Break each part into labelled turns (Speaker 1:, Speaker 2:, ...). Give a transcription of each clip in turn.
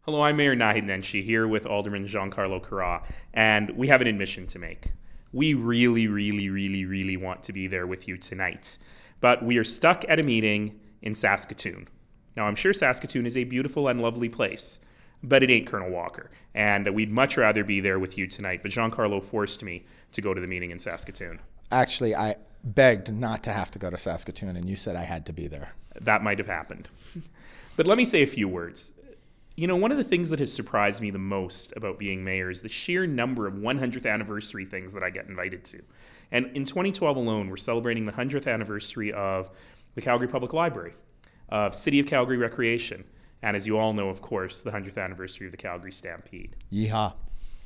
Speaker 1: Hello, I'm Mayor Nenshi here with Alderman Giancarlo Carra, and we have an admission to make. We really want to be there with you tonight, but we are stuck at a meeting in Saskatoon. Now, I'm sure Saskatoon is a beautiful and lovely place, but it ain't Colonel Walker, and we'd much rather be there with you tonight, but Giancarlo forced me to go to the meeting in Saskatoon.
Speaker 2: Actually, I begged not to have to go to Saskatoon, and you said I had to be there.
Speaker 1: That might have happened. But let me say a few words. You know, one of the things that has surprised me the most about being mayor is the sheer number of 100th anniversary things that I get invited to. And in 2012 alone, we're celebrating the 100th anniversary of the Calgary Public Library, of City of Calgary Recreation, and as you all know, of course, the 100th anniversary of the Calgary Stampede.
Speaker 2: Yeehaw.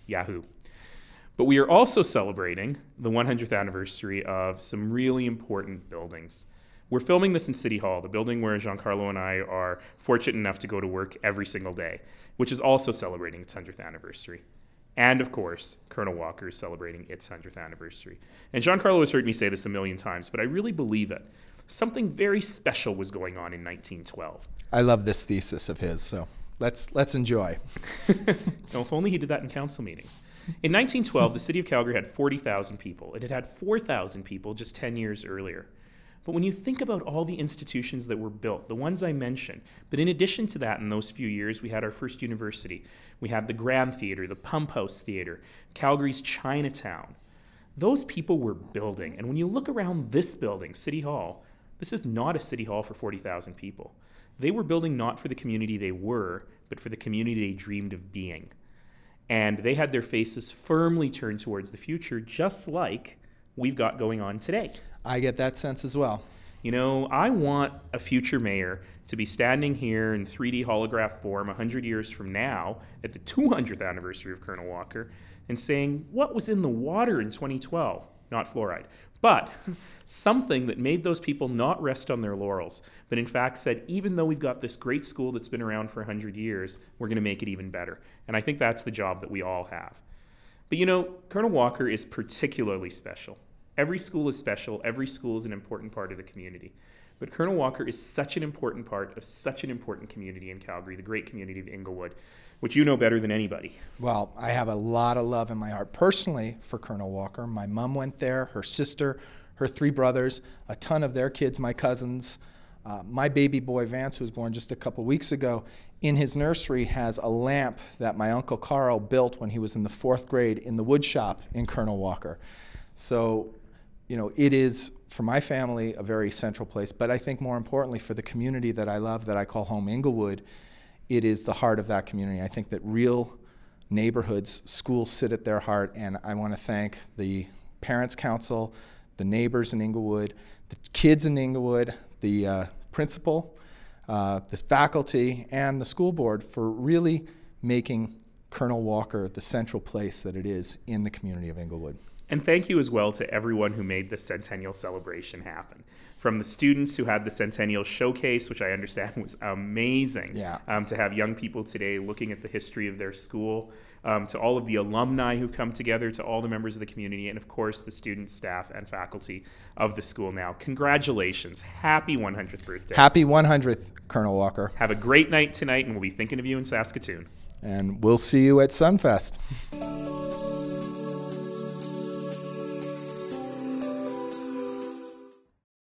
Speaker 1: Yahoo. But we are also celebrating the 100th anniversary of some really important buildings. We're filming this in City Hall, the building where Giancarlo and I are fortunate enough to go to work every single day, which is also celebrating its 100th anniversary. And of course, Colonel Walker is celebrating its 100th anniversary. And Giancarlo has heard me say this a million times, but I really believe it. Something very special was going on in 1912.
Speaker 2: I love this thesis of his, so let's enjoy.
Speaker 1: No, if only he did that in council meetings. In 1912, the city of Calgary had 40,000 people. It had had 4,000 people just 10 years earlier. But when you think about all the institutions that were built, the ones I mentioned, but in addition to that, in those few years, we had our first university. We had the Grand Theatre, the Pump House Theatre, Calgary's Chinatown. Those people were building. And when you look around this building, City Hall, this is not a city hall for 40,000 people. They were building not for the community they were, but for the community they dreamed of being. And they had their faces firmly turned towards the future, just like we've got going on today.
Speaker 2: I get that sense as well.
Speaker 1: You know, I want a future mayor to be standing here in 3D holograph form 100 years from now at the 200th anniversary of Colonel Walker and saying, what was in the water in 2012? Not fluoride, but something that made those people not rest on their laurels, but in fact said, even though we've got this great school that's been around for 100 years, we're going to make it even better. And I think that's the job that we all have. But you know, Colonel Walker is particularly special. Every school is special. Every school is an important part of the community. But Colonel Walker is such an important part of such an important community in Calgary, the great community of Inglewood, which you know better than anybody.
Speaker 2: Well, I have a lot of love in my heart personally for Colonel Walker. My mom went there, her sister, her 3 brothers, a ton of their kids, my cousins. My baby boy Vance, who was born just a couple weeks ago, in his nursery has a lamp that my Uncle Carl built when he was in the 4th grade in the wood shop in Colonel Walker. So, you know, it is, for my family, a very central place, but I think more importantly for the community that I love, that I call home Inglewood, it is the heart of that community. I think that real neighborhoods, schools sit at their heart, and I want to thank the Parents' Council, the neighbors in Inglewood, the kids in Inglewood, the principal, the faculty, and the school board for really making Colonel Walker the central place that it is in the community of Inglewood.
Speaker 1: And thank you as well to everyone who made the Centennial celebration happen. From the students who had the Centennial showcase, which I understand was amazing, to have young people today looking at the history of their school, to all of the alumni who've come together, to all the members of the community, and of course the students, staff, and faculty of the school now. Congratulations. Happy 100th birthday.
Speaker 2: Happy 100th, Colonel Walker.
Speaker 1: Have a great night tonight, and we'll be thinking of you in Saskatoon.
Speaker 2: And we'll see you at Sunfest.